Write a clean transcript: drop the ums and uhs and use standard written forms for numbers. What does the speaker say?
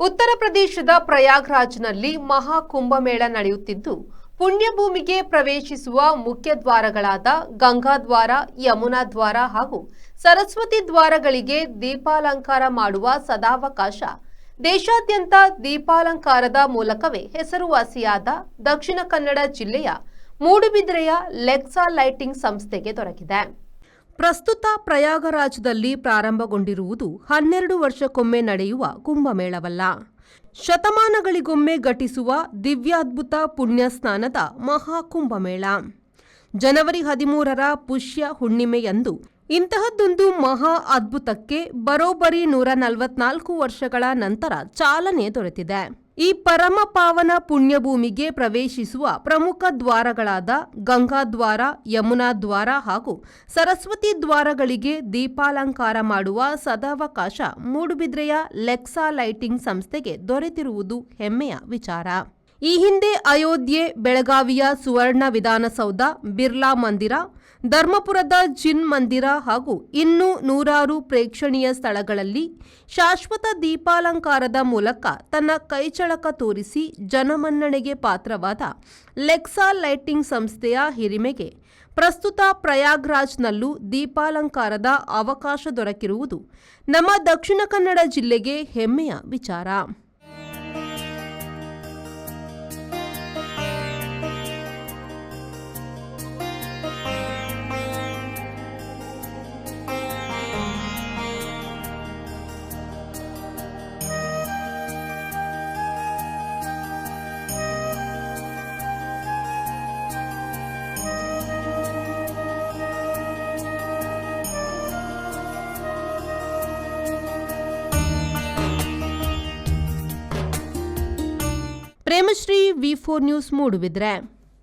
ಉತ್ತರ ಪ್ರದೇಶದ ಪ್ರಯಾಗ್ರಾಜ್ನಲ್ಲಿ ಮಹಾ ಕುಂಭಮೇಳ ನಡೆಯುತ್ತಿದ್ದು, ಪುಣ್ಯಭೂಮಿಗೆ ಪ್ರವೇಶಿಸುವ ಮುಖ್ಯ ದ್ವಾರಗಳಾದ ಗಂಗಾದ್ವಾರ, ಯಮುನಾ ದ್ವಾರ ಹಾಗೂ ಸರಸ್ವತಿ ದ್ವಾರಗಳಿಗೆ ದೀಪಾಲಂಕಾರ ಮಾಡುವ ಸದಾವಕಾಶ ದೇಶಾದ್ಯಂತ ದೀಪಾಲಂಕಾರದ ಮೂಲಕವೇ ಹೆಸರುವಾಸಿಯಾದ ದಕ್ಷಿಣ ಕನ್ನಡ ಜಿಲ್ಲೆಯ ಮೂಡುಬಿದಿರೆಯ ಲೆಕ್ಸಾ ಲೈಟಿಂಗ್ ಸಂಸ್ಥೆಗೆ ದೊರಕಿದೆ. ಪ್ರಸ್ತುತ ಪ್ರಯಾಗರಾಜ್ದಲ್ಲಿ ಪ್ರಾರಂಭಗೊಂಡಿರುವುದು 12 ವರ್ಷಕ್ಕೊಮ್ಮೆ ನಡೆಯುವ ಕುಂಭಮೇಳವಲ್ಲ. ಶತಮಾನಗಳಿಗೊಮ್ಮೆ ಘಟಿಸುವ ದಿವ್ಯಾದ್ಭುತ ಪುಣ್ಯ ಸ್ನಾನದ ಮಹಾಕುಂಭಮೇಳ. ಜನವರಿ 13ರ ಪುಷ್ಯ ಹುಣ್ಣಿಮೆಯಂದು ಇಂತಹದ್ದೊಂದು ಮಹಾ ಅದ್ಭುತಕ್ಕೆ ಬರೋಬ್ಬರಿ 144 ವರ್ಷಗಳ ನಂತರ ಚಾಲನೆ ದೊರೆತಿದೆ. ಈ ಪರಮ ಪಾವನ ಪುಣ್ಯಭೂಮಿಗೆ ಪ್ರವೇಶಿಸುವ ಪ್ರಮುಖ ದ್ವಾರಗಳಾದ ಗಂಗಾದ್ವಾರ, ಯಮುನಾ ದ್ವಾರ ಹಾಗೂ ಸರಸ್ವತಿ ದ್ವಾರಗಳಿಗೆ ದೀಪಾಲಂಕಾರ ಮಾಡುವ ಸದಾವಕಾಶ ಮೂಡುಬಿದಿರೆಯ ಲೆಕ್ಸಾ ಲೈಟಿಂಗ್ ಸಂಸ್ಥೆಗೆ ದೊರೆತಿರುವುದು ಹೆಮ್ಮೆಯ ವಿಚಾರ. ಈ ಹಿಂದೆ ಅಯೋಧ್ಯೆ, ಬೆಳಗಾವಿಯ ಸುವರ್ಣ ವಿಧಾನಸೌಧ, ಬಿರ್ಲಾ ಮಂದಿರ, ಧರ್ಮಪುರದ ಜಿನ್ ಮಂದಿರ ಹಾಗೂ ಇನ್ನೂ ನೂರಾರು ಪ್ರೇಕ್ಷಣೀಯ ಸ್ಥಳಗಳಲ್ಲಿ ಶಾಶ್ವತ ದೀಪಾಲಂಕಾರದ ಮೂಲಕ ತನ್ನ ಕೈಚಳಕ ತೋರಿಸಿ ಜನಮನ್ನಣೆಗೆ ಪಾತ್ರವಾದ ಲೆಕ್ಸಾ ಲೈಟಿಂಗ್ ಸಂಸ್ಥೆಯ ಹಿರಿಮೆಗೆ ಪ್ರಸ್ತುತ ಪ್ರಯಾಗ್ರಾಜ್ನಲ್ಲೂ ದೀಪಾಲಂಕಾರದ ಅವಕಾಶ ದೊರಕಿರುವುದು ನಮ್ಮ ದಕ್ಷಿಣ ಕನ್ನಡ ಜಿಲ್ಲೆಗೆ ಹೆಮ್ಮೆಯ ವಿಚಾರ. Premashree, V4 news, Moodbidri.